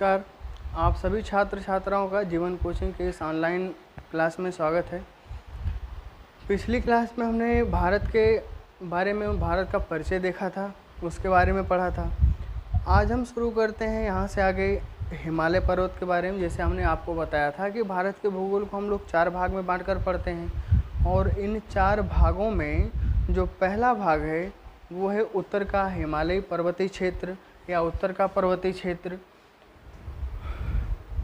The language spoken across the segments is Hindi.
नमस्कार। आप सभी छात्र छात्राओं का जीवन कोचिंग के इस ऑनलाइन क्लास में स्वागत है। पिछली क्लास में हमने भारत के बारे में, भारत का परिचय देखा था, उसके बारे में पढ़ा था। आज हम शुरू करते हैं यहाँ से आगे हिमालय पर्वत के बारे में। जैसे हमने आपको बताया था कि भारत के भूगोल को हम लोग 4 भाग में बांटकर पढ़ते हैं, और इन 4 भागों में जो पहला भाग है वो है उत्तर का हिमालयी पर्वतीय क्षेत्र या उत्तर का पर्वतीय क्षेत्र।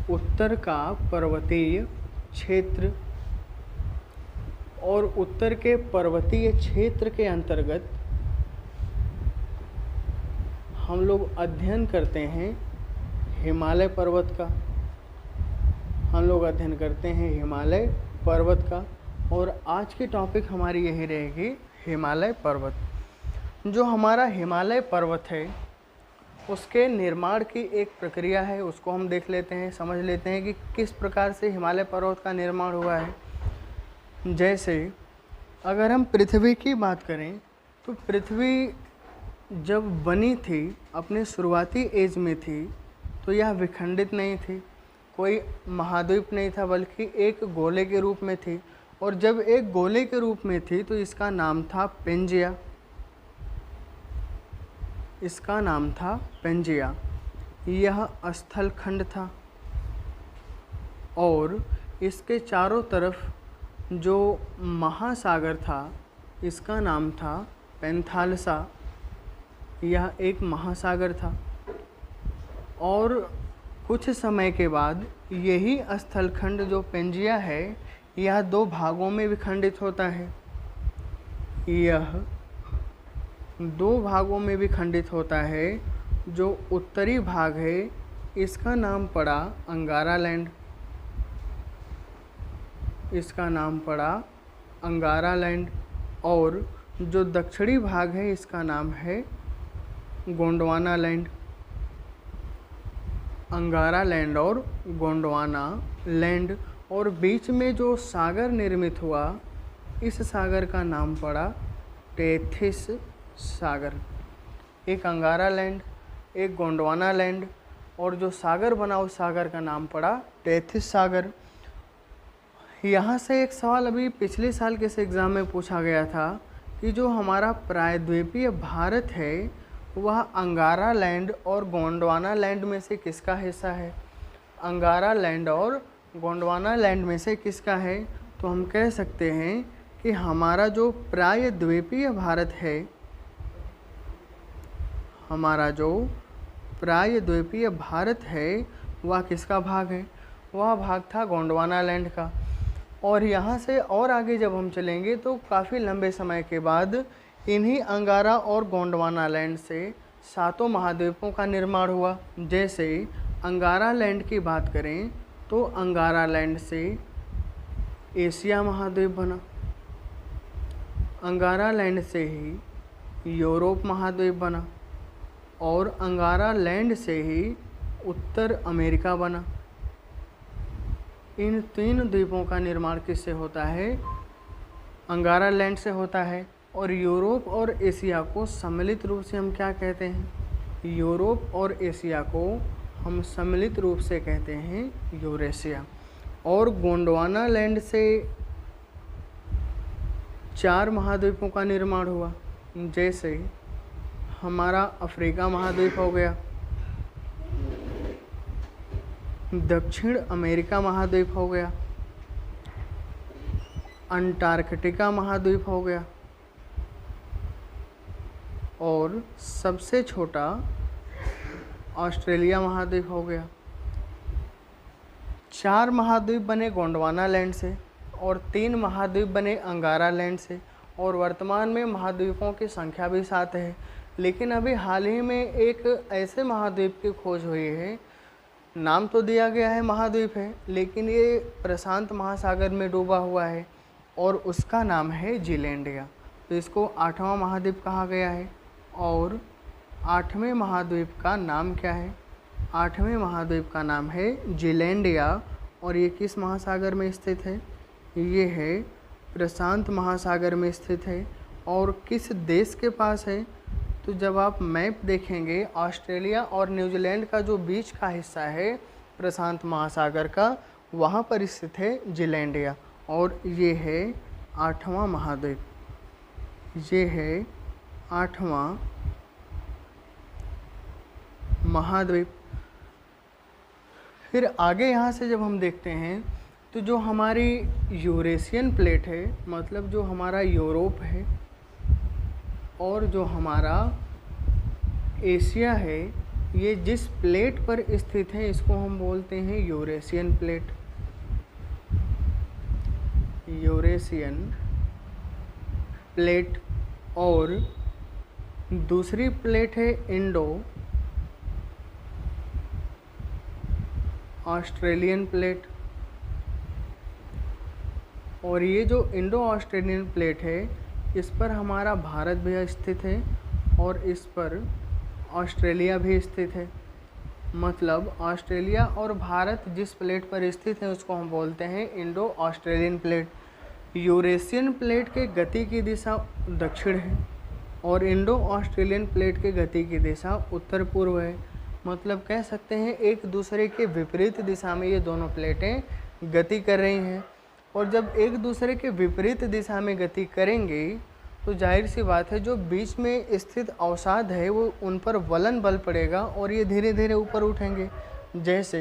उत्तर का पर्वतीय क्षेत्र और उत्तर के पर्वतीय क्षेत्र के अंतर्गत हम लोग अध्ययन करते हैं हिमालय पर्वत का। हम लोग अध्ययन करते हैं हिमालय पर्वत का, और आज की टॉपिक हमारी यही रहेगी हिमालय पर्वत। जो हमारा हिमालय पर्वत है उसके निर्माण की एक प्रक्रिया है, उसको हम देख लेते हैं, समझ लेते हैं कि किस प्रकार से हिमालय पर्वत का निर्माण हुआ है। जैसे अगर हम पृथ्वी की बात करें तो पृथ्वी जब बनी थी, अपने शुरुआती एज में थी, तो यह विखंडित नहीं थी, कोई महाद्वीप नहीं था, बल्कि एक गोले के रूप में थी। और जब एक गोले के रूप में थी तो इसका नाम था पेंजिया। इसका नाम था पेंजिया। यह स्थल खंड था और इसके चारों तरफ जो महासागर था इसका नाम था पेंथालसा। यह एक महासागर था, और कुछ समय के बाद यही स्थलखंड जो पेंजिया है यह 2 भागों में विखंडित होता है। यह 2 भागों में विखंडित होता है। जो उत्तरी भाग है इसका नाम पड़ा अंगारा लैंड। इसका नाम पड़ा अंगारा लैंड। और जो दक्षिणी भाग है इसका नाम है गोंडवाना लैंड। अंगारा लैंड और गोंडवाना लैंड। और बीच में जो सागर निर्मित हुआ, इस सागर का नाम पड़ा टेथिस सागर। एक अंगारा लैंड, एक गोंडवाना लैंड, और जो सागर बना उस सागर का नाम पड़ा टेथिस सागर। यहाँ से एक सवाल अभी पिछले साल के एग्ज़ाम में पूछा गया था कि जो हमारा प्रायद्वीपीय भारत है वह अंगारा लैंड और गोंडवाना लैंड में से किसका हिस्सा है। अंगारा लैंड और गोंडवाना लैंड में से किसका है। तो हम कह सकते हैं कि हमारा जो प्रायद्वीपीय भारत है, हमारा जो प्रायद्वीपीय भारत है वह किसका भाग है। वह भाग था गोंडवाना लैंड का। और यहाँ से और आगे जब हम चलेंगे तो काफ़ी लंबे समय के बाद इन्हीं अंगारा और गोंडवाना लैंड से 7 महाद्वीपों का निर्माण हुआ। जैसे अंगारा लैंड की बात करें तो अंगारा लैंड से एशिया महाद्वीप बना। अंगारा लैंड से ही यूरोप महाद्वीप बना, और अंगारा लैंड से ही उत्तर अमेरिका बना। इन 3 द्वीपों का निर्माण किससे होता है। अंगारा लैंड से होता है। और यूरोप और एशिया को सम्मिलित रूप से हम क्या कहते हैं। यूरोप और एशिया को हम सम्मिलित रूप से कहते हैं यूरेशिया। और गोंडवाना लैंड से 4 महाद्वीपों का निर्माण हुआ। जैसे हमारा अफ्रीका महाद्वीप हो गया, दक्षिण अमेरिका महाद्वीप हो गया, अंटार्कटिका महाद्वीप हो गया, और सबसे छोटा ऑस्ट्रेलिया महाद्वीप हो गया। 4 महाद्वीप बने गोंडवाना लैंड से और 3 महाद्वीप बने अंगारा लैंड से। और वर्तमान में महाद्वीपों की संख्या भी 7 है। लेकिन अभी हाल ही में एक ऐसे महाद्वीप की खोज हुई है, नाम तो दिया गया है महाद्वीप है, लेकिन ये प्रशांत महासागर में डूबा हुआ है, और उसका नाम है जीलैंडिया। तो इसको 8वां महाद्वीप कहा गया है। और 8वें महाद्वीप का नाम क्या है। 8वें महाद्वीप का नाम है जीलैंडिया। और ये किस महासागर में स्थित है। ये है प्रशांत महासागर में स्थित है। और किस देश के पास है। तो जब आप मैप देखेंगे ऑस्ट्रेलिया और न्यूजीलैंड का जो बीच का हिस्सा है प्रशांत महासागर का, वहाँ पर स्थित है जीलैंडिया, और ये है 8वां महाद्वीप। ये है 8वां महाद्वीप। फिर आगे यहाँ से जब हम देखते हैं तो जो हमारी यूरेशियन प्लेट है, मतलब जो हमारा यूरोप है, और जो हमारा एशिया है, ये जिस प्लेट पर स्थित है इसको हम बोलते हैं यूरेशियन प्लेट। Eurasian plate. और दूसरी प्लेट है इंडो ऑस्ट्रेलियन प्लेट। और ये जो इंडो ऑस्ट्रेलियन प्लेट है, इस पर हमारा भारत भी स्थित है और इस पर ऑस्ट्रेलिया भी स्थित है। मतलब ऑस्ट्रेलिया और भारत जिस प्लेट पर स्थित है उसको हम बोलते हैं Indo Australian plate. Eurasian plate के गति की दिशा दक्षिण है और इंडो ऑस्ट्रेलियन प्लेट के गति की दिशा उत्तर पूर्व है। मतलब कह सकते हैं एक दूसरे के विपरीत दिशा में ये दोनों प्लेटें गति कर रही हैं। और जब एक दूसरे के विपरीत दिशा में गति करेंगे तो जाहिर सी बात है जो बीच में स्थित अवसाद है वो उन पर वलन बल पड़ेगा और ये धीरे धीरे ऊपर उठेंगे। जैसे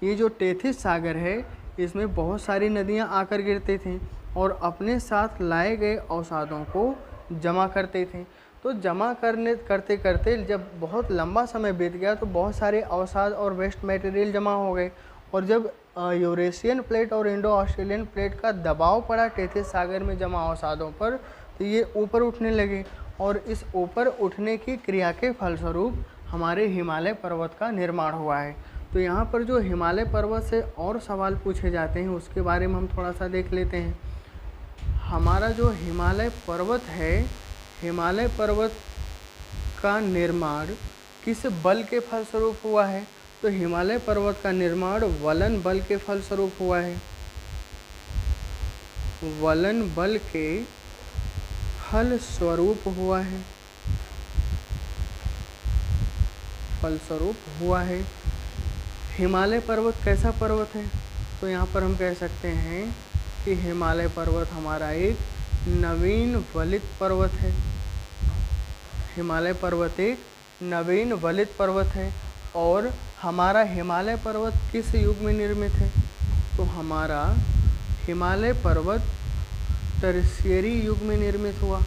ये जो टेथिस सागर है, इसमें बहुत सारी नदियां आकर गिरती थीं और अपने साथ लाए गए अवसादों को जमा करते थे। तो जमा करते करते जब बहुत लंबा समय बीत गया तो बहुत सारे अवसाद और वेस्ट मटेरियल जमा हो गए। और जब यूरेशियन प्लेट और इंडो ऑस्ट्रेलियन प्लेट का दबाव पड़ा टेथिस सागर में जमा अवसादों पर, तो ये ऊपर उठने लगे और इस ऊपर उठने की क्रिया के फलस्वरूप हमारे हिमालय पर्वत का निर्माण हुआ है। तो यहाँ पर जो हिमालय पर्वत से और सवाल पूछे जाते हैं उसके बारे में हम थोड़ा सा देख लेते हैं। हमारा जो हिमालय पर्वत है, हिमालय पर्वत का निर्माण किस बल के फलस्वरूप हुआ है? तो हिमालय पर्वत का निर्माण वलन बल के फलस्वरूप हुआ है। वलन बल के फलस्वरूप हुआ है, फलस्वरूप हुआ है। हिमालय पर्वत कैसा पर्वत है? तो यहाँ पर हम कह सकते हैं कि हिमालय पर्वत हमारा एक नवीन वलित पर्वत है। हिमालय पर्वत एक नवीन वलित पर्वत है। और हमारा हिमालय पर्वत किस युग में निर्मित है? तो हमारा हिमालय पर्वत टर्शियरी युग में निर्मित हुआ।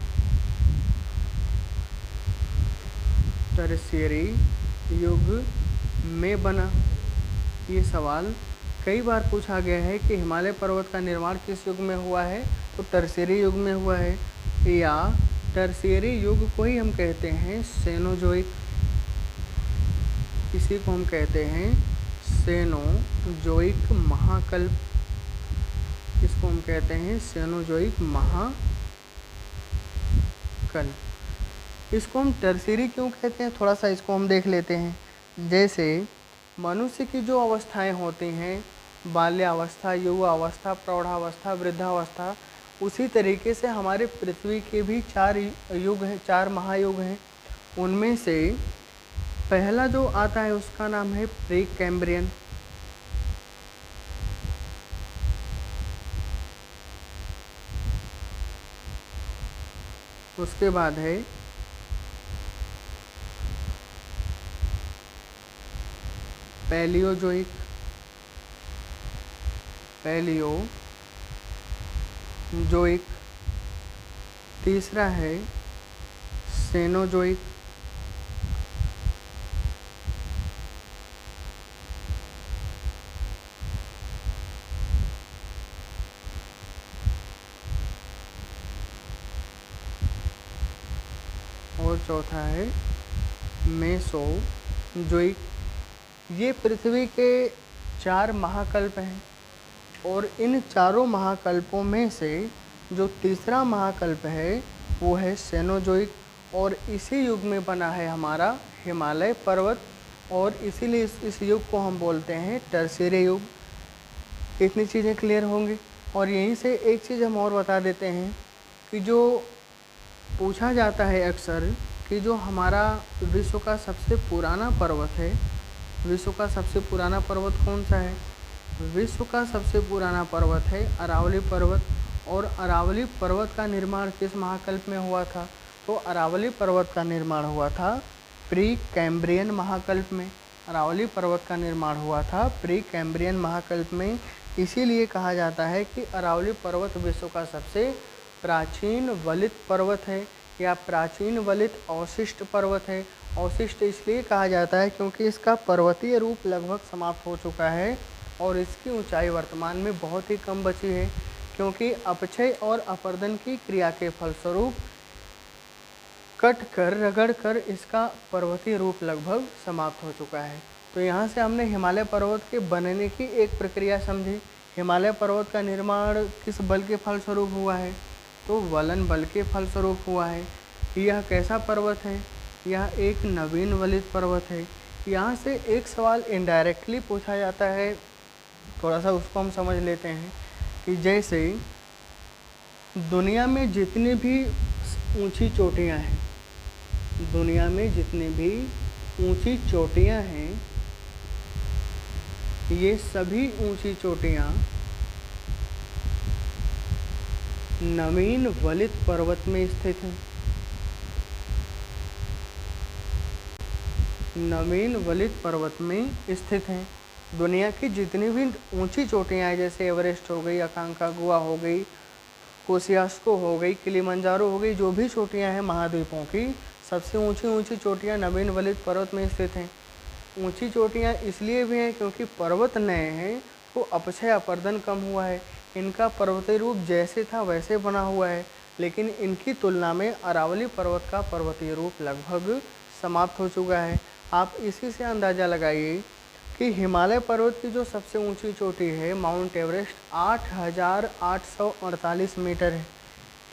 टर्शियरी युग में बना। ये सवाल कई बार पूछा गया है कि हिमालय पर्वत का निर्माण किस युग में हुआ है? तो टर्शियरी युग में हुआ है, या टर्शियरी युग को ही हम कहते हैं सेनोजोइक। इसी को हम कहते हैं सेनोजोइक महाकल्प। इसको हम कहते हैं सेनोजोइक महाकल्प। इसको हम टर्शियरी क्यों कहते हैं, थोड़ा सा इसको हम देख लेते हैं। जैसे मनुष्य की जो अवस्थाएं होती हैं, बाल्यावस्था, युवावस्था, प्रौढ़ावस्था, वृद्धावस्था, उसी तरीके से हमारे पृथ्वी के भी 4 युग हैं, 4 महायुग हैं। उनमें से पहला जो आता है उसका नाम है प्री कैम्ब्रियन। उसके बाद है पैलियोजोइक। पैलियोजोइक। तीसरा है सेनोजोइक। और चौथा है मेसोजोइक। ये पृथ्वी के 4 महाकल्प हैं और इन चारों महाकल्पों में से जो तीसरा महाकल्प है वो है सेनोजोइक, और इसी युग में बना है हमारा हिमालय पर्वत, और इसीलिए इस युग को हम बोलते हैं टर्शियरी युग। इतनी चीज़ें क्लियर होंगी। और यहीं से एक चीज़ हम और बता देते हैं कि जो पूछा जाता है अक्सर कि जो हमारा विश्व का सबसे पुराना पर्वत है, विश्व का सबसे पुराना पर्वत कौन सा है? विश्व का सबसे पुराना पर्वत है अरावली पर्वत। और अरावली पर्वत का निर्माण किस महाकल्प में हुआ था? तो अरावली पर्वत का निर्माण हुआ था प्री कैम्ब्रियन महाकल्प में। अरावली पर्वत का निर्माण हुआ था प्री कैम्ब्रियन महाकल्प में। इसीलिए कहा जाता है कि अरावली पर्वत विश्व का सबसे प्राचीन वलित पर्वत है या प्राचीन वलित अवशिष्ट पर्वत है। अवशिष्ट इसलिए कहा जाता है क्योंकि इसका पर्वतीय रूप लगभग समाप्त हो चुका है और इसकी ऊंचाई वर्तमान में बहुत ही कम बची है, क्योंकि अपक्षय और अपर्दन की क्रिया के फलस्वरूप कट कर रगड़ कर इसका पर्वतीय रूप लगभग समाप्त हो चुका है। तो यहाँ से हमने हिमालय पर्वत के बनने की एक प्रक्रिया समझी। हिमालय पर्वत का निर्माण किस बल के फलस्वरूप हुआ है? तो वलन बल के फलस्वरूप हुआ है। यह कैसा पर्वत है? यह एक नवीन वलित पर्वत है। यहाँ से एक सवाल इनडायरेक्टली पूछा जाता है, थोड़ा सा उसको हम समझ लेते हैं कि जैसे दुनिया में जितनी भी ऊंची चोटियाँ हैं, दुनिया में जितनी भी ऊंची चोटियाँ हैं, ये सभी ऊंची चोटियाँ नवीन वलित पर्वत में स्थित हैं। नवीन वलित पर्वत में स्थित हैं। दुनिया की जितनी भी ऊंची चोटियाँ हैं, जैसे एवरेस्ट हो गई, अकांकागुआ हो गई, कोसियास्को हो गई, किलिमंजारो हो गई, जो भी चोटियाँ हैं महाद्वीपों की, सबसे ऊंची चोटियाँ नवीन वलित पर्वत में स्थित हैं। ऊंची चोटियाँ इसलिए भी हैं क्योंकि पर्वत नए हैं, तो अपक्षय अपर्दन कम हुआ है। इनका पर्वतीय रूप जैसे था वैसे बना हुआ है, लेकिन इनकी तुलना में अरावली पर्वत का पर्वतीय रूप लगभग समाप्त हो चुका है। आप इसी से अंदाज़ा लगाइए कि हिमालय पर्वत की जो सबसे ऊंची चोटी है माउंट एवरेस्ट 8,848 मीटर है।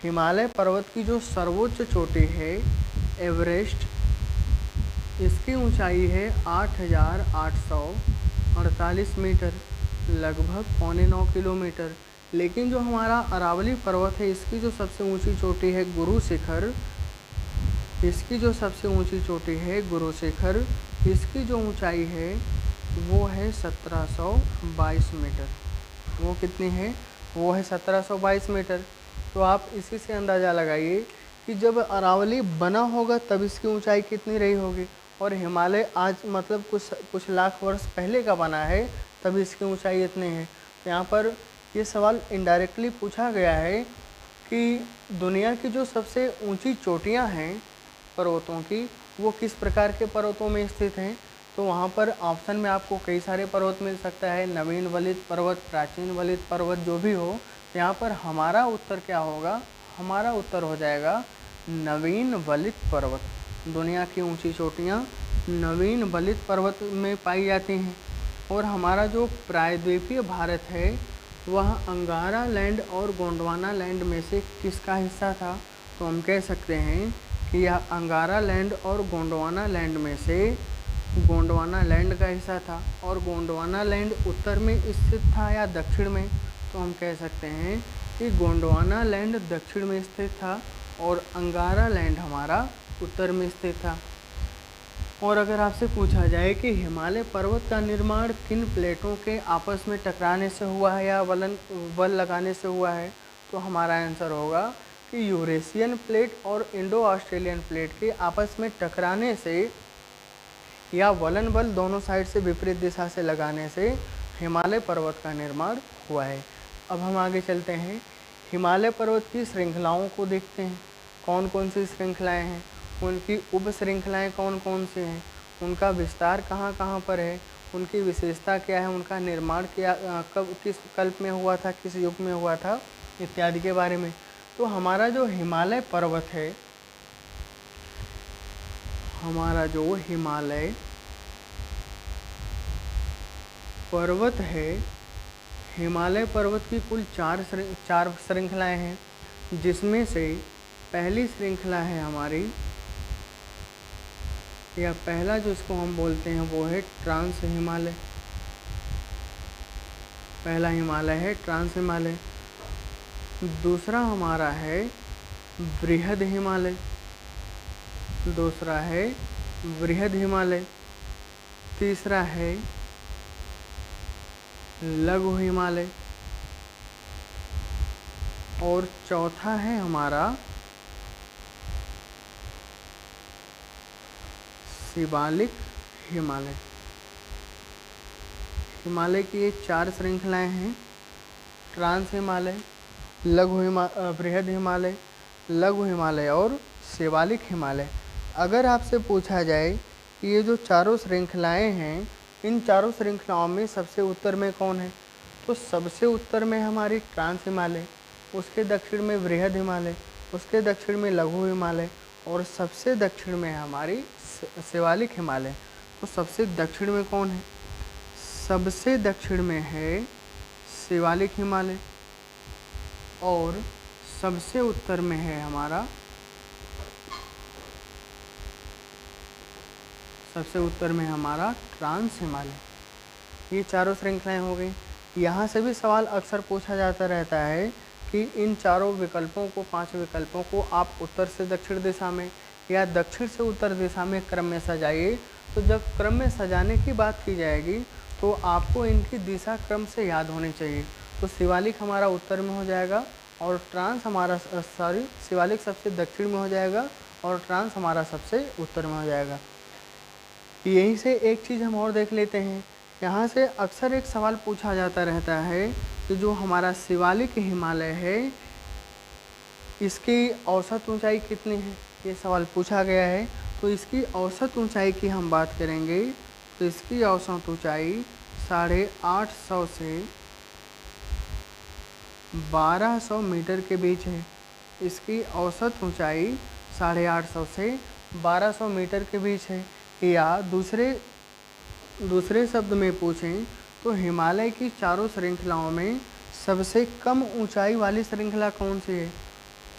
हिमालय पर्वत की जो सर्वोच्च चोटी है एवरेस्ट, इसकी ऊंचाई है 8,848 मीटर, लगभग 9.25 किलोमीटर। लेकिन जो हमारा अरावली पर्वत है, इसकी जो सबसे ऊंची चोटी है गुरु शिखर, इसकी जो सबसे ऊंची चोटी है गुरु शिखर, इसकी जो ऊंचाई है वो है 1722 मीटर। वो कितनी है? वो है 1722 मीटर। तो आप इसी से अंदाज़ा लगाइए कि जब अरावली बना होगा तब इसकी ऊंचाई कितनी रही होगी, और हिमालय आज मतलब कुछ लाख वर्ष पहले का बना है तब इसकी ऊंचाई इतनी है। तो यहाँ पर ये सवाल इनडायरेक्टली पूछा गया है कि दुनिया की जो सबसे ऊंची चोटियाँ हैं पर्वतों की, वो किस प्रकार के पर्वतों में स्थित हैं। तो वहाँ पर ऑप्शन में आपको कई सारे पर्वत मिल सकता है, नवीन वलित पर्वत, प्राचीन वलित पर्वत, जो भी हो। यहाँ पर हमारा उत्तर क्या होगा? हमारा उत्तर हो जाएगा नवीन वलित पर्वत। दुनिया की ऊंची चोटियाँ नवीन वलित पर्वत में पाई जाती हैं। और हमारा जो प्रायद्वीपीय भारत है वह अंगारा लैंड और गोंडवाना लैंड में से किसका हिस्सा था? तो हम कह सकते हैं कि यह अंगारा लैंड और गोंडवाना लैंड में से गोंडवाना लैंड का हिस्सा था। और गोंडवाना लैंड उत्तर में स्थित था या दक्षिण में? तो हम कह सकते हैं कि गोंडवाना लैंड दक्षिण में स्थित था और अंगारा लैंड हमारा उत्तर में स्थित था। और अगर आपसे पूछा जाए कि हिमालय पर्वत का निर्माण किन प्लेटों के आपस में टकराने से हुआ है या बल लगाने से हुआ है, तो हमारा आंसर होगा कि यूरेशियन प्लेट और इंडो ऑस्ट्रेलियन प्लेट के आपस में टकराने से या वलन बल दोनों साइड से विपरीत दिशा से लगाने से हिमालय पर्वत का निर्माण हुआ है। अब हम आगे चलते हैं, हिमालय पर्वत की श्रृंखलाओं को देखते हैं। कौन कौन सी श्रृंखलाएं हैं, उनकी उप श्रृंखलाएँ कौन कौन सी हैं, उनका विस्तार कहाँ कहाँ पर है, उनकी विशेषता क्या है, उनका निर्माण क्या कब किस कल्प में हुआ था, किस युग में हुआ था, इत्यादि के बारे में। तो हमारा जो हिमालय पर्वत है, हमारा जो हिमालय पर्वत है, हिमालय पर्वत की कुल चार श्रृंखलाएँ हैं, जिसमें से पहली श्रृंखला है हमारी, या पहला जो इसको हम बोलते हैं वो है ट्रांस हिमालय। पहला हिमालय है ट्रांस हिमालय। दूसरा हमारा है बृहद हिमालय। दूसरा है बृहद हिमालय, तीसरा है लघु हिमालय, और चौथा है हमारा शिवालिक हिमालय। हिमालय की ये 4 श्रृंखलाएं हैं, ट्रांस हिमालय, बृहद हिमालय, लघु हिमालय और शिवालिक हिमालय। अगर आपसे पूछा जाए कि ये जो चारों श्रृंखलाएं हैं, इन चारों श्रृंखलाओं में सबसे उत्तर में कौन है, तो सबसे उत्तर में हमारी ट्रांस हिमालय, उसके दक्षिण में बृहद हिमालय, उसके दक्षिण में लघु हिमालय और सबसे दक्षिण में हमारी शिवालिक हिमालय। तो सबसे दक्षिण में कौन है, सबसे दक्षिण में है शिवालिक हिमालय और सबसे उत्तर में है हमारा ट्रांस हिमालय। ये चारों श्रृंखलाएं हो गई। यहाँ से भी सवाल अक्सर पूछा जाता रहता है कि इन चारों विकल्पों को, 5 विकल्पों को आप उत्तर से दक्षिण दिशा में या दक्षिण से उत्तर दिशा में क्रम में सजाइए। तो जब क्रम में सजाने की बात की जाएगी तो आपको इनकी दिशा क्रम से याद होनी चाहिए। तो शिवालिक हमारा उत्तर में हो जाएगा और शिवालिक सबसे दक्षिण में हो जाएगा और ट्रांस हमारा सबसे उत्तर में हो जाएगा। यहीं से एक चीज़ हम और देख लेते हैं। यहाँ से अक्सर एक सवाल पूछा जाता रहता है कि जो हमारा शिवालिक हिमालय है, इसकी औसत ऊंचाई कितनी है, ये सवाल पूछा गया है। तो इसकी औसत ऊंचाई की हम बात करेंगे तो इसकी औसत ऊंचाई 850 से 1200 मीटर के बीच है। इसकी औसत ऊंचाई 850 से 1200 मीटर के बीच है। या दूसरे शब्द में पूछें तो हिमालय की चारों श्रृंखलाओं में सबसे कम ऊंचाई वाली श्रृंखला कौन सी है,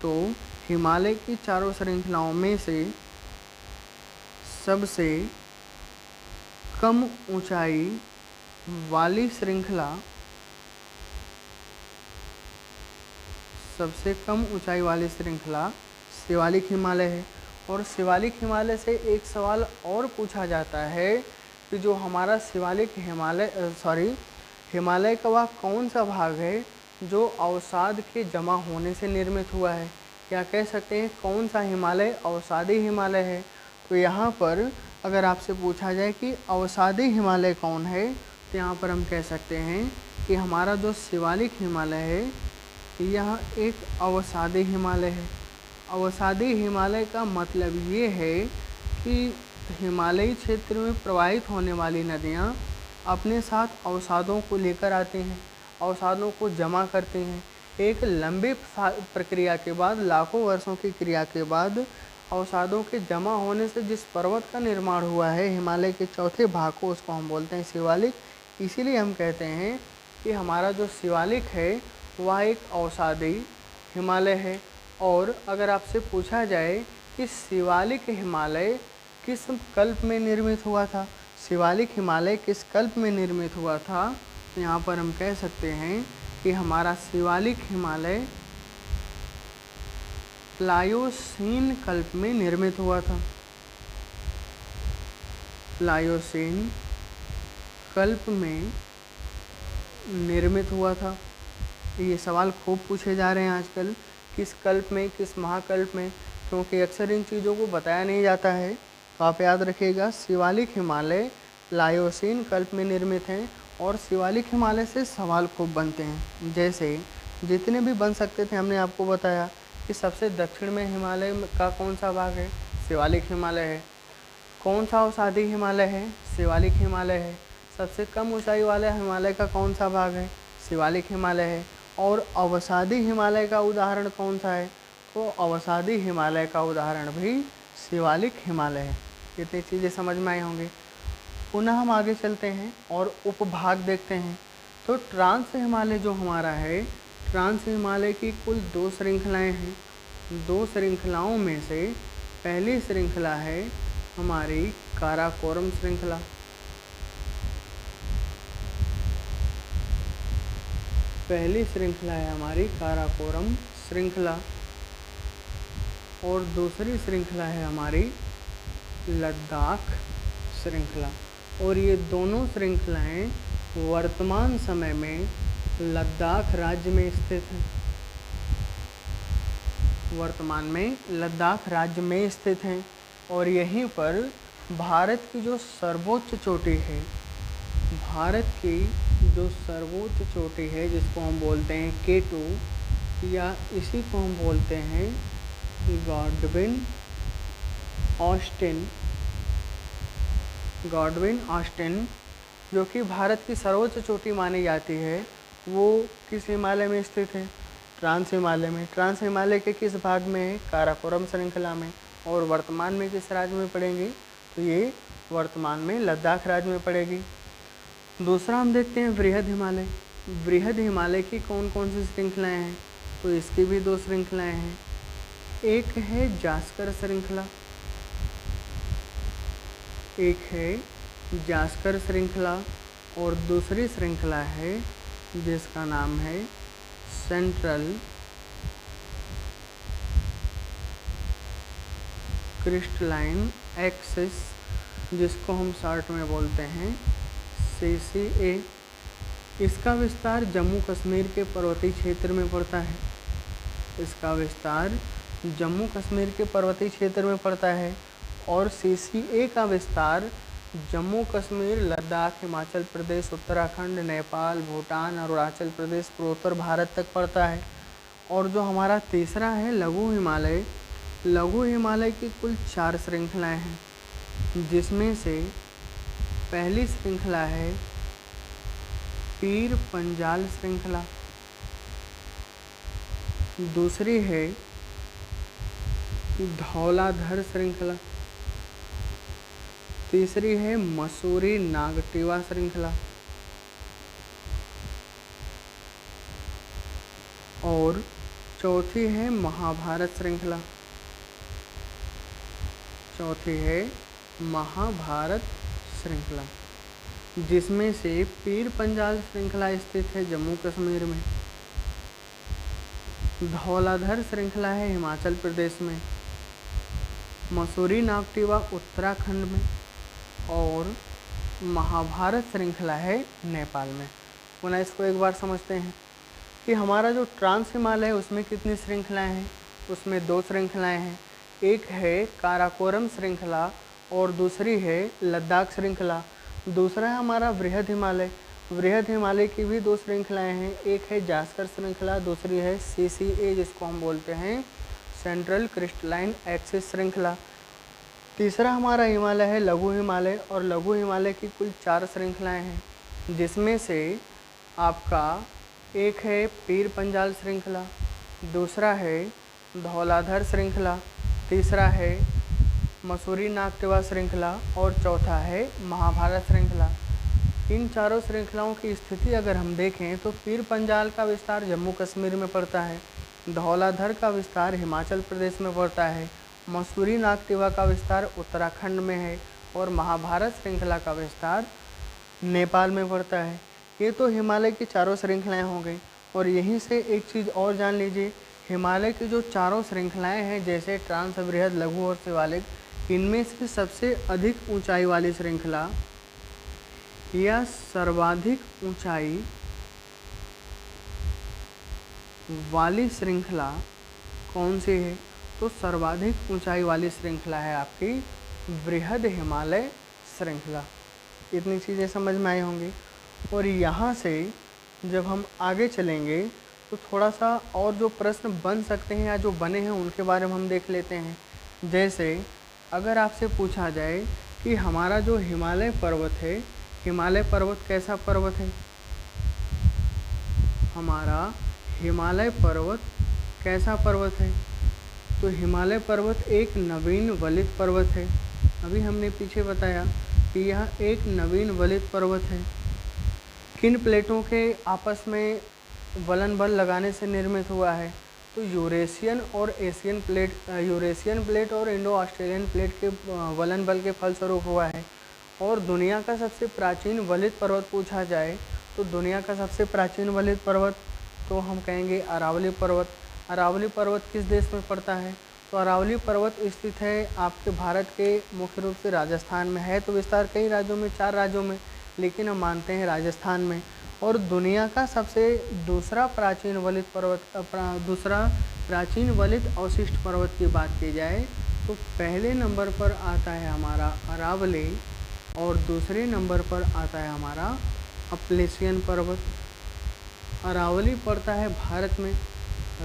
तो हिमालय की चारों श्रृंखलाओं में से सबसे कम ऊंचाई वाली श्रृंखला शिवालिक हिमालय है। और शिवालिक हिमालय से एक सवाल और पूछा जाता है कि जो हमारा हिमालय का वह कौन सा भाग है जो अवसाद के जमा होने से निर्मित हुआ है, या कह सकते हैं कौन सा हिमालय अवसादी हिमालय है। तो यहाँ पर अगर आपसे पूछा जाए कि अवसादी हिमालय कौन है, तो यहाँ पर हम कह सकते हैं कि हमारा जो शिवालिक हिमालय है यह एक अवसादी हिमालय है। अवसादी हिमालय का मतलब ये है कि हिमालयी क्षेत्र में प्रवाहित होने वाली नदियाँ अपने साथ अवसादों को लेकर आती हैं, अवसादों को जमा करती हैं। एक लंबी प्रक्रिया के बाद, लाखों वर्षों की क्रिया के बाद अवसादों के जमा होने से जिस पर्वत का निर्माण हुआ है हिमालय के चौथे भाग को, उसको हम बोलते हैं शिवालिक। इसीलिए हम कहते हैं कि हमारा जो शिवालिक है वह एक अवसादी हिमालय है। और अगर आपसे पूछा जाए कि शिवालिक हिमालय किस कल्प में निर्मित हुआ था, शिवालिक हिमालय किस कल्प में निर्मित हुआ था, तो यहाँ पर हम कह सकते हैं कि हमारा शिवालिक हिमालय प्लायोसीन कल्प में निर्मित हुआ था। प्लायोसीन कल्प में निर्मित हुआ था। ये सवाल खूब पूछे जा रहे हैं आजकल, किस कल्प में, किस महाकल्प में, क्योंकि अक्सर इन चीज़ों को बताया नहीं जाता है। तो आप याद रखिएगा, शिवालिक हिमालय प्लायोसीन कल्प में निर्मित हैं। और शिवालिक हिमालय से सवाल खूब बनते हैं, जैसे जितने भी बन सकते थे हमने आपको बताया कि सबसे दक्षिण में हिमालय का कौन सा भाग है, शिवालिक हिमालय है। कौन सा अवसादी हिमालय है, शिवालिक हिमालय है। सबसे कम ऊंचाई वाले हिमालय का कौन सा भाग है, शिवालिक हिमालय है। और अवसादी हिमालय का उदाहरण कौन सा है, तो अवसादी हिमालय का उदाहरण भी शिवालिक हिमालय है। इतनी चीज़ें समझ में आई होंगी। पुनः हम आगे चलते हैं और उपभाग देखते हैं। तो ट्रांस हिमालय जो हमारा है, ट्रांस हिमालय की कुल 2 श्रृंखलाएँ हैं। 2 श्रृंखलाओं में से पहली श्रृंखला है हमारी काराकोरम श्रृंखला। पहली श्रृंखला है हमारी काराकोरम श्रृंखला और दूसरी श्रृंखला है हमारी लद्दाख श्रृंखला। और ये दोनों श्रृंखलाएं वर्तमान समय में लद्दाख राज्य में स्थित हैं। वर्तमान में लद्दाख राज्य में स्थित हैं और यहीं पर भारत की जो सर्वोच्च चोटी है, भारत की जो सर्वोच्च चोटी है जिसको हम बोलते हैं K2 या इसी को हम बोलते हैं गॉडविन ऑस्टिन, जो कि भारत की सर्वोच्च चोटी मानी जाती है, वो किस हिमालय में स्थित है? ट्रांस हिमालय में। ट्रांस हिमालय के किस भाग में है? काराकोरम श्रृंखला में। और वर्तमान में किस राज्य में पड़ेगी? तो ये वर्तमान में लद्दाख राज्य में पड़ेगी। दूसरा हम देखते हैं वृहद हिमालय। वृहद हिमालय की कौन कौन सी श्रृंखलाएं हैं? तो इसकी भी दो श्रृंखलाएं हैं। एक है जास्कर श्रृंखला, एक है जास्कर श्रृंखला और दूसरी श्रृंखला है जिसका नाम है सेंट्रल क्रिस्टलाइन एक्सिस, जिसको हम शॉर्ट में बोलते हैं CCA। इसका विस्तार जम्मू कश्मीर के पर्वतीय क्षेत्र में पड़ता है। इसका विस्तार जम्मू कश्मीर के पर्वतीय क्षेत्र में पड़ता है और CCA का विस्तार जम्मू कश्मीर, लद्दाख, हिमाचल प्रदेश, उत्तराखंड, नेपाल, भूटान, अरुणाचल प्रदेश, पूर्वोत्तर भारत तक पड़ता है। और जो हमारा तीसरा है लघु हिमालय, लघु हिमालय की कुल 4 श्रृंखलाएं हैं, जिसमें से पहली श्रृंखला है पीर पंजाल श्रृंखला, दूसरी है धौलाधर श्रृंखला, तीसरी है मसूरी नागटिवा श्रृंखला और चौथी है महाभारत श्रृंखला। चौथी है महाभारत श्रृंखला, जिसमें से पीर पंजाल श्रृंखला स्थित है जम्मू कश्मीर में, धौलाधर श्रृंखला है हिमाचल प्रदेश में, मसूरी नागटिवा उत्तराखंड में और महाभारत श्रृंखला है नेपाल में। पुनः इसको एक बार समझते हैं कि हमारा जो ट्रांस हिमालय है उसमें कितनी श्रृंखलाएं हैं? उसमें 2 श्रृंखलाएं हैं। एक है काराकोरम श्रृंखला और दूसरी है लद्दाख श्रृंखला। दूसरा है हमारा वृहद हिमालय। वृहद हिमालय की भी 2 श्रृंखलाएं हैं। एक है जास्कर श्रृंखला, दूसरी है CCA जिसको हम बोलते हैं सेंट्रल क्रिस्टलाइन एक्सिस श्रृंखला। तीसरा हमारा हिमालय है लघु हिमालय और लघु हिमालय की कुल 4 श्रृंखलाएं हैं, जिसमें से आपका एक है पीर पंजाल श्रृंखला, दूसरा है धौलाधर श्रृंखला, तीसरा है मसूरी नागटिवा श्रृंखला और चौथा है महाभारत श्रृंखला। इन चारों श्रृंखलाओं की स्थिति अगर हम देखें तो पीर पंजाल का विस्तार जम्मू कश्मीर में पड़ता है, धौलाधर का विस्तार हिमाचल प्रदेश में पड़ता है, मसूरी नागटिवा का विस्तार उत्तराखंड में है और महाभारत श्रृंखला का विस्तार नेपाल में पड़ता है। ये तो हिमालय की चारों श्रृंखलाएं हो गई। और यहीं से एक चीज़ और जान लीजिए, हिमालय की जो चारों श्रृंखलाएं हैं जैसे ट्रांस, वृहद, लघु और शिवालिक, इनमें से सबसे अधिक ऊंचाई वाली श्रृंखला या सर्वाधिक ऊंचाई वाली श्रृंखला कौन सी है? तो सर्वाधिक ऊंचाई वाली श्रृंखला है आपकी वृहद हिमालय श्रृंखला। इतनी चीज़ें समझ में आई होंगी। और यहाँ से जब हम आगे चलेंगे तो थोड़ा सा और जो प्रश्न बन सकते हैं या जो बने हैं उनके बारे में हम देख लेते हैं। जैसे अगर आपसे पूछा जाए कि हमारा जो हिमालय पर्वत है, हिमालय पर्वत कैसा पर्वत है? हमारा हिमालय पर्वत कैसा पर्वत है? तो हिमालय पर्वत एक नवीन वलित पर्वत है। अभी हमने पीछे बताया कि यह एक नवीन वलित पर्वत है। किन प्लेटों के आपस में वलन बल लगाने से निर्मित हुआ है? तो यूरेशियन और एशियन प्लेट, यूरेशियन प्लेट और इंडो ऑस्ट्रेलियन प्लेट के वलन बल के फलस्वरूप हुआ है। और दुनिया का सबसे प्राचीन वलित पर्वत पूछा जाए तो दुनिया का सबसे प्राचीन वलित पर्वत तो हम कहेंगे अरावली पर्वत। अरावली पर्वत किस देश में पड़ता है? तो अरावली पर्वत स्थित है आपके भारत के मुख्य रूप से राजस्थान में है। तो विस्तार कई राज्यों में, 4 राज्यों में, लेकिन हम मानते हैं राजस्थान में। और दुनिया का सबसे दूसरा प्राचीन वलित अवशिष्ट पर्वत की बात की जाए तो पहले नंबर पर आता है हमारा अरावली और दूसरे नंबर पर आता है हमारा अपलेशियन पर्वत। अरावली पड़ता है भारत में,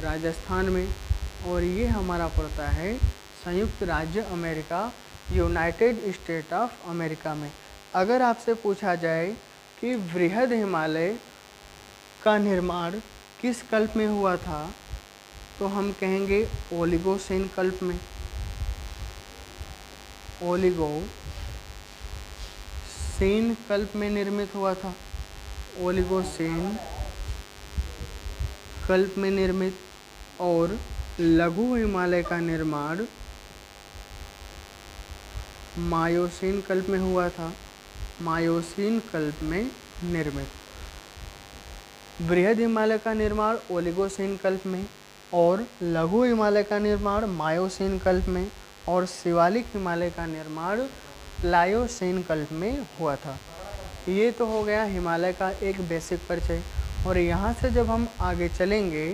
राजस्थान में, और ये हमारा पड़ता है संयुक्त राज्य America, United state of America में। अगर आपसे पूछा जाए कि वृहद हिमालय का निर्माण किस कल्प में हुआ था, तो हम कहेंगे ओलिगोसेन कल्प में। ओलिगोसेन कल्प में निर्मित हुआ था। ओलिगोसेन कल्प में निर्मित। और लघु हिमालय का निर्माण मायोसीन कल्प में हुआ था। मायोसीन कल्प में निर्मित। बृहद हिमालय का निर्माण ओलिगोसीन कल्प में और लघु हिमालय का निर्माण मायोसीन कल्प में और शिवालिक हिमालय का निर्माण प्लायोसीन कल्प में हुआ था। ये तो हो गया हिमालय का एक बेसिक परिचय। और यहाँ से जब हम आगे चलेंगे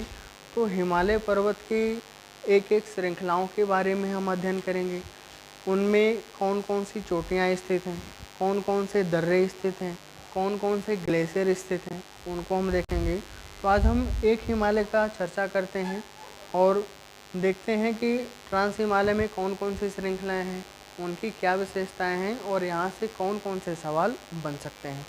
तो हिमालय पर्वत की एक एक श्रृंखलाओं के बारे में हम अध्ययन करेंगे। उनमें कौन कौन सी चोटियाँ स्थित हैं, कौन कौन से दर्रे स्थित हैं, कौन कौन से ग्लेशियर स्थित हैं, उनको हम देखेंगे। तो आज हम एक हिमालय का चर्चा करते हैं और देखते हैं कि ट्रांस हिमालय में कौन कौन सी श्रृंखलाएँ हैं, उनकी क्या विशेषताएं हैं और यहाँ से कौन कौन से सवाल बन सकते हैं।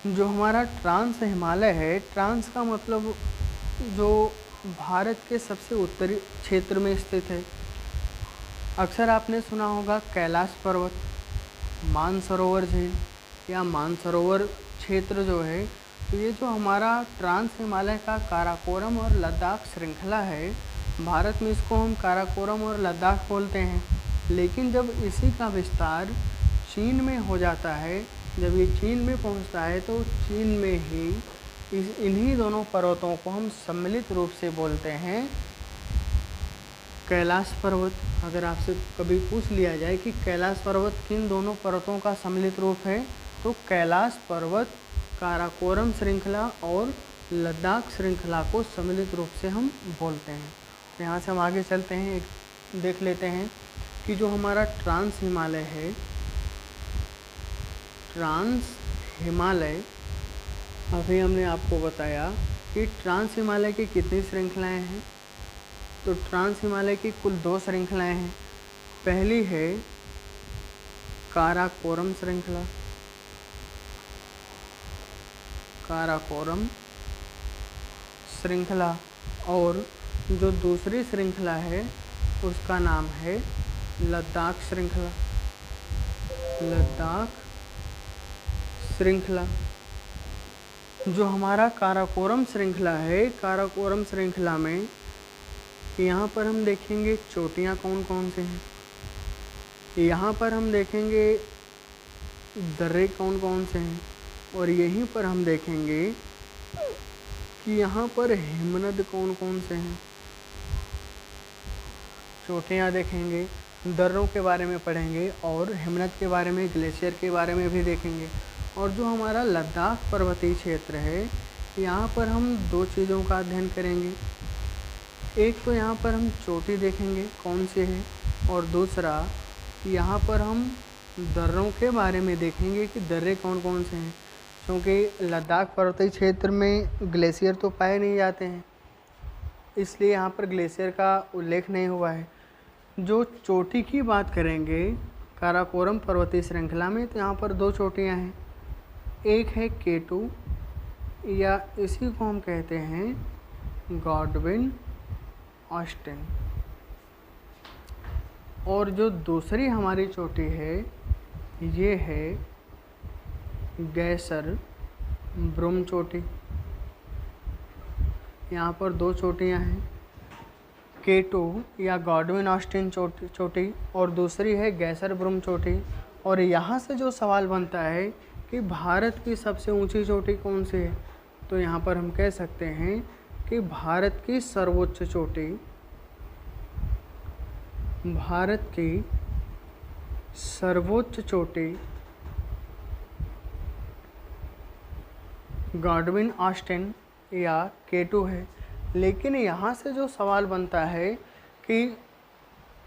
जो हमारा ट्रांस हिमालय है, ट्रांस का मतलब जो भारत के सबसे उत्तरी क्षेत्र में स्थित है। अक्सर आपने सुना होगा कैलाश पर्वत, मानसरोवर झील या मानसरोवर क्षेत्र जो है। तो ये जो हमारा ट्रांस हिमालय का काराकोरम और लद्दाख श्रृंखला है, भारत में इसको हम काराकोरम और लद्दाख बोलते हैं। लेकिन जब इसी का विस्तार चीन में हो जाता है, जब ये चीन में पहुंचता है, तो चीन में ही इन्हीं दोनों पर्वतों को हम सम्मिलित रूप से बोलते हैं कैलाश पर्वत। अगर आपसे कभी पूछ लिया जाए कि कैलाश पर्वत किन दोनों पर्वतों का सम्मिलित रूप है, तो कैलाश पर्वत काराकोरम श्रृंखला और लद्दाख श्रृंखला को सम्मिलित रूप से हम बोलते हैं। तो यहाँ से हम आगे चलते हैं, एक देख लेते हैं कि जो हमारा ट्रांस हिमालय है, ट्रांस हिमालय, अभी हमने आपको बताया कि ट्रांस हिमालय की कितनी श्रृंखलाएं हैं। तो ट्रांस हिमालय की कुल 2 श्रृंखलाएं हैं। पहली है काराकोरम श्रृंखला, काराकोरम श्रृंखला, और जो दूसरी श्रृंखला है उसका नाम है लद्दाख श्रृंखला। लद्दाख श्रृंखला। जो हमारा काराकोरम श्रृंखला है, काराकोरम श्रृंखला में यहाँ पर हम देखेंगे चोटियाँ कौन कौन से हैं। यहाँ पर हम देखेंगे दर्रे कौन कौन से हैं और यहीं पर हम देखेंगे कि यहाँ पर हिमनद कौन कौन से हैं। चोटियाँ देखेंगे, दर्रों के बारे में पढ़ेंगे और हिमनद के बारे में, ग्लेशियर के बारे में भी देखेंगे। और जो हमारा लद्दाख पर्वतीय क्षेत्र है, यहाँ पर हम 2 चीज़ों का अध्ययन करेंगे। एक तो यहाँ पर हम चोटी देखेंगे कौन से है, और दूसरा यहाँ पर हम दर्रों के बारे में देखेंगे कि दर्रे कौन कौन से हैं। क्योंकि लद्दाख पर्वतीय क्षेत्र में ग्लेशियर तो पाए नहीं जाते हैं, इसलिए यहाँ पर ग्लेशियर का उल्लेख नहीं हुआ है। जो चोटी की बात करेंगे काराकोरम पर्वतीय श्रृंखला में, तो यहाँ पर 2 चोटियाँ हैं। एक है K2 या इसी को हम कहते हैं गॉडविन ऑस्टिन, और जो दूसरी हमारी चोटी है ये है गैसर ब्रुम चोटी। यहाँ पर 2 चोटियाँ हैं। K2 या गॉडविन ऑस्टिन चोटी और दूसरी है गैसरब्रुम चोटी। और यहाँ से जो सवाल बनता है कि भारत की सबसे ऊंची चोटी कौन सी है, तो यहाँ पर हम कह सकते हैं कि भारत की सर्वोच्च चोटी, भारत की सर्वोच्च चोटी गॉडविन ऑस्टिन या K2 है। लेकिन यहाँ से जो सवाल बनता है कि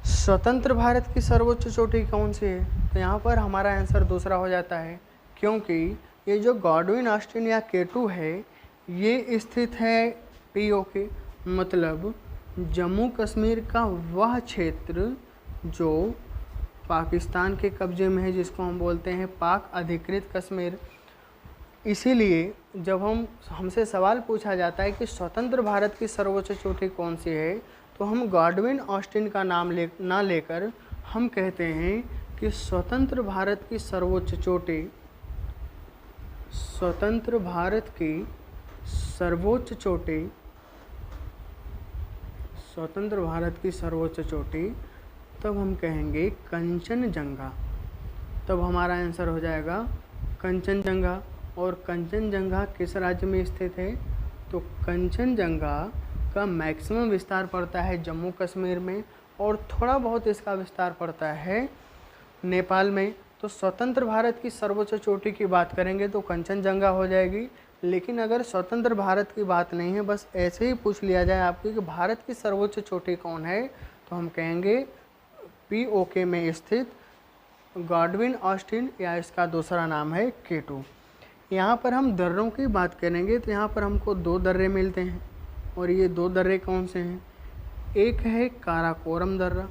स्वतंत्र भारत की सर्वोच्च चोटी कौन सी है, तो यहाँ पर हमारा आंसर दूसरा हो जाता है, क्योंकि ये जो गॉडविन ऑस्टिन या K2 है ये स्थित है POK, मतलब जम्मू कश्मीर का वह क्षेत्र जो पाकिस्तान के कब्जे में है, जिसको हम बोलते हैं पाक अधिकृत कश्मीर। इसीलिए जब हमसे सवाल पूछा जाता है कि स्वतंत्र भारत की सर्वोच्च चोटी कौन सी है, तो हम गॉडविन ऑस्टिन का नाम ना लेकर हम कहते हैं कि स्वतंत्र भारत की सर्वोच्च चोटी, स्वतंत्र भारत की सर्वोच्च चोटी, स्वतंत्र भारत की सर्वोच्च चोटी, तब हम कहेंगे कंचनजंगा। तब हमारा आंसर हो जाएगा कंचनजंगा। और कंचनजंगा किस राज्य में स्थित है, तो कंचनजंगा का मैक्सिमम विस्तार पड़ता है जम्मू कश्मीर में और थोड़ा बहुत इसका विस्तार पड़ता है नेपाल में। तो स्वतंत्र भारत की सर्वोच्च चोटी की बात करेंगे तो कंचनजंगा हो जाएगी। लेकिन अगर स्वतंत्र भारत की बात नहीं है, बस ऐसे ही पूछ लिया जाए आपकी कि भारत की सर्वोच्च चोटी कौन है, तो हम कहेंगे POK में स्थित गॉडविन ऑस्टिन या इसका दूसरा नाम है K2। यहाँ पर हम दर्रों की बात करेंगे तो यहाँ पर हमको 2 दर्रे मिलते हैं और ये 2 दर्रे कौन से हैं, एक है काराकोरम दर्रा,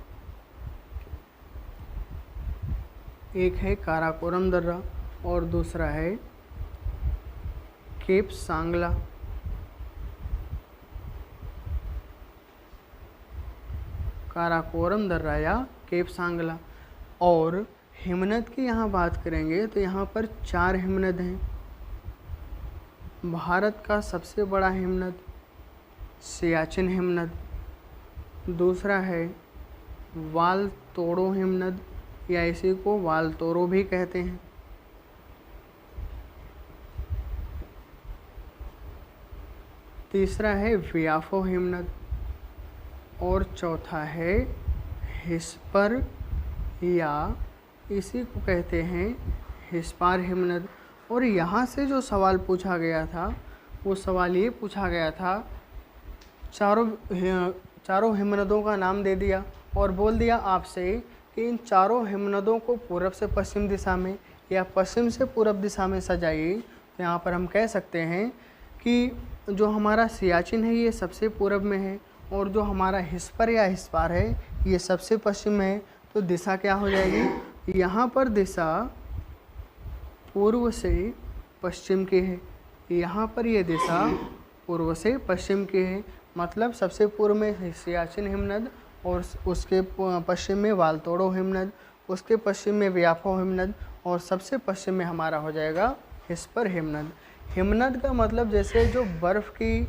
एक है काराकोरम दर्रा और दूसरा है केप सांगला। काराकोरम दर्रा या केप सांगला। और हिमनद की यहाँ बात करेंगे तो यहाँ पर 4 हिमनद हैं। भारत का सबसे बड़ा हिमनद सियाचिन हिमनद, दूसरा है वालतोरो हिमनद या इसी को वालतोरो भी कहते हैं, तीसरा है व्याफो हिमनद और चौथा है हिस्पर या इसी को कहते हैं हिस्पार हिमनद। और यहाँ से जो सवाल पूछा गया था वो सवाल ये पूछा गया था, चारों हिमनदों का नाम दे दिया और बोल दिया आपसे कि इन चारों हिमनदों को पूर्व से पश्चिम दिशा में या पश्चिम से पूर्व दिशा में सजाइए। तो यहाँ पर हम कह सकते हैं कि जो हमारा सियाचिन है ये सबसे पूर्व में है और जो हमारा हिस्पर या हिस्पार है ये सबसे पश्चिम में है। तो दिशा क्या हो जाएगी, यहाँ पर दिशा पूर्व से पश्चिम की है, यहाँ पर ये दिशा पूर्व से पश्चिम की है। मतलब सबसे पूर्व में सियाचिन हिमनद और उसके पश्चिम में वालतोरो हिमनद, उसके पश्चिम में व्याफो हिमनद और सबसे पश्चिम में हमारा हो जाएगा हिस्पर हिमनद। हिमनद का मतलब जैसे जो बर्फ़ की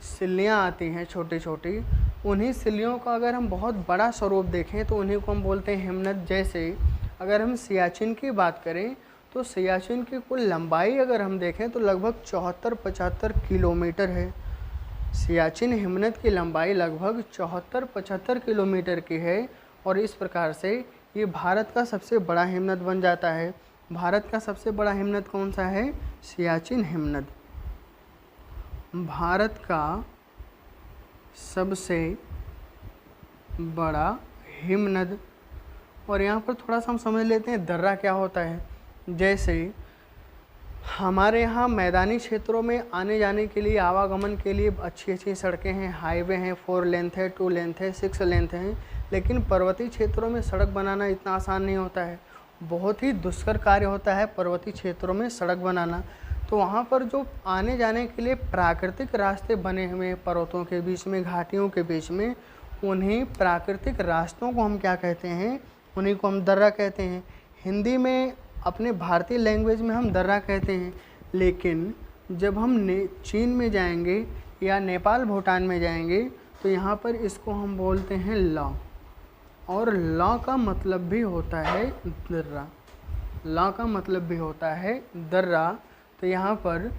सिल्लियाँ आती हैं छोटी छोटी, उन्हीं सिल्लियों का अगर हम बहुत बड़ा स्वरूप देखें तो उन्हीं को हम बोलते हैं हिमनद। जैसे अगर हम सियाचिन की बात करें तो सियाचिन की कुल लंबाई अगर हम देखें तो लगभग 74-75 किलोमीटर है। सियाचिन हिमनद की लंबाई लगभग 74-75 किलोमीटर की है और इस प्रकार से ये भारत का सबसे बड़ा हिमनद बन जाता है। भारत का सबसे बड़ा हिमनद कौन सा है, सियाचिन हिमनद। भारत का सबसे बड़ा हिमनद। और यहाँ पर थोड़ा सा हम समझ लेते हैं दर्रा क्या होता है। जैसे हमारे यहाँ मैदानी क्षेत्रों में आने जाने के लिए, आवागमन के लिए अच्छी अच्छी सड़कें हैं, हाईवे हैं, 4 लेंथ है, 2 लेंथ है, 6 लेंथ हैं। लेकिन पर्वतीय क्षेत्रों में सड़क बनाना इतना आसान नहीं होता है, बहुत ही दुष्कर कार्य होता है पर्वतीय क्षेत्रों में सड़क बनाना। तो वहाँ पर जो आने जाने के लिए प्राकृतिक रास्ते बने हुए हैं पर्वतों के बीच में, घाटियों के बीच में, उन्हीं प्राकृतिक रास्तों को हम क्या कहते हैं, उन्हीं को हम दर्रा कहते हैं। हिंदी में अपने भारतीय लैंग्वेज में हम दर्रा कहते हैं, लेकिन जब हम चीन में जाएंगे या नेपाल भूटान में जाएंगे तो यहाँ पर इसको हम बोलते हैं लॉ, और लॉ का मतलब भी होता है दर्रा। लॉ का मतलब भी होता है दर्रा। तो यहाँ पर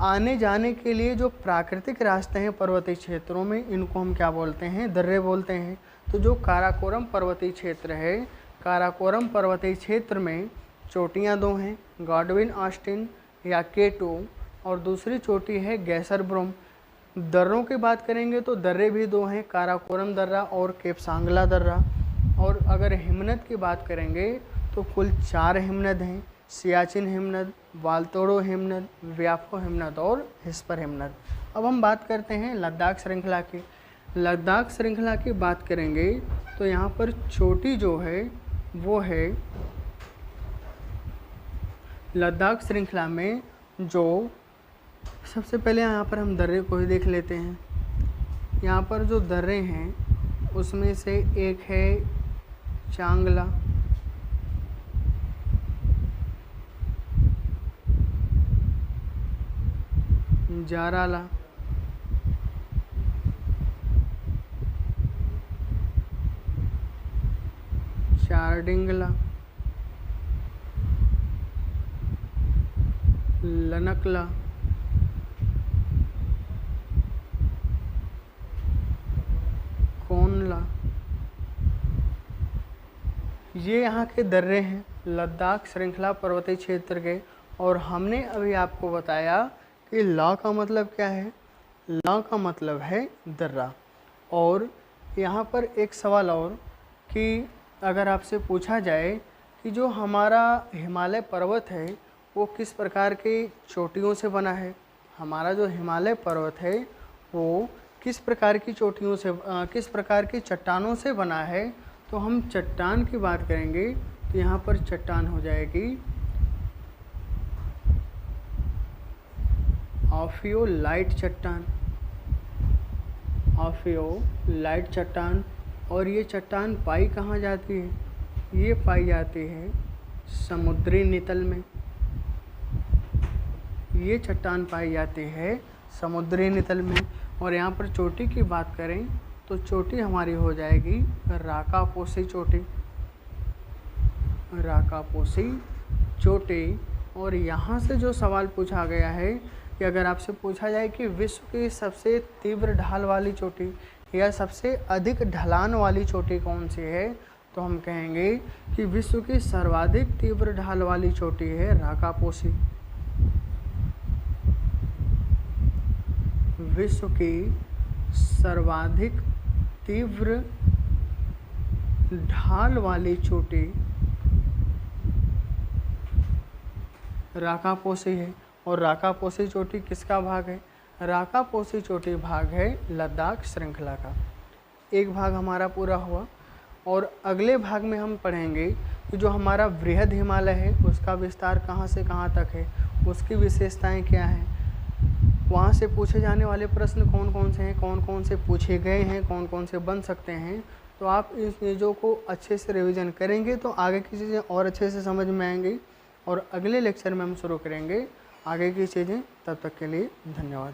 आने जाने के लिए जो प्राकृतिक रास्ते हैं पर्वतीय क्षेत्रों में, इनको हम क्या बोलते हैं? दर्रे बोलते हैं। तो जो काराकोरम पर्वतीय क्षेत्र है, काराकोरम पर्वतीय क्षेत्र में चोटियाँ दो हैं, गॉडविन ऑस्टिन या K2, और दूसरी चोटी है गैसरब्रोम। दर्रों की बात करेंगे तो दर्रे भी दो हैं, काराकोरम दर्रा और केपसांगला दर्रा। और अगर हिमनद की बात करेंगे तो कुल 4 हिमनद हैं, सियाचिन हिमनद, वालतोड़ो हिमनद, व्याफो हिमनद और हिस्पर हिमनद। अब हम बात करते हैं लद्दाख श्रृंखला की। लद्दाख श्रृंखला की बात करेंगे तो यहाँ पर चोटी जो है वो है, लद्दाख श्रृंखला में जो सबसे पहले यहाँ पर हम दर्रे को ही देख लेते हैं। यहाँ पर जो दर्रे हैं उसमें से एक है चांगला, जाराला, चारडिंगला, लनकला, कोनला। ये यहाँ के दर्रे हैं लद्दाख श्रृंखला पर्वतीय क्षेत्र के। और हमने अभी आपको बताया कि लॉ का मतलब क्या है? लॉ का मतलब है दर्रा। और यहाँ पर एक सवाल और, कि अगर आपसे पूछा जाए कि जो हमारा हिमालय पर्वत है वो किस प्रकार की चोटियों से बना है, हमारा जो हिमालय पर्वत है वो किस प्रकार की चोटियों से, किस प्रकार की चट्टानों से बना है, तो हम चट्टान की बात करेंगे तो यहाँ पर चट्टान हो जाएगी ऑफियोलाइट चट्टान, ऑफियोलाइट चट्टान। और ये चट्टान पाई कहाँ जाती है? ये पाई जाती है समुद्री नितल में। ये चट्टान पाई जाती है समुद्री नितल में। और यहाँ पर चोटी की बात करें तो चोटी हमारी हो जाएगी राकापोसी चोटी, राकापोसी चोटी। और यहाँ से जो सवाल पूछा गया है कि अगर आपसे पूछा जाए कि विश्व की सबसे तीव्र ढाल वाली चोटी या सबसे अधिक ढलान वाली चोटी कौन सी है, तो हम कहेंगे कि विश्व की सर्वाधिक तीव्र ढाल वाली चोटी है राकापोसी। विश्व की सर्वाधिक तीव्र ढाल वाली चोटी राकापोसी है। और राकापोसी चोटी किसका भाग है? राकापोसी चोटी भाग है लद्दाख श्रृंखला का। एक भाग हमारा पूरा हुआ। और अगले भाग में हम पढ़ेंगे कि जो हमारा बृहद हिमालय है उसका विस्तार कहाँ से कहाँ तक है, उसकी विशेषताएं क्या हैं, वहाँ से पूछे जाने वाले प्रश्न कौन कौन से हैं, कौन कौन से पूछे गए हैं, कौन कौन से बन सकते हैं। तो आप इन चीज़ों को अच्छे से रिवीजन करेंगे तो आगे की चीज़ें और अच्छे से समझ में आएंगी। और अगले लेक्चर में हम शुरू करेंगे आगे की चीज़ें। तब तक के लिए धन्यवाद।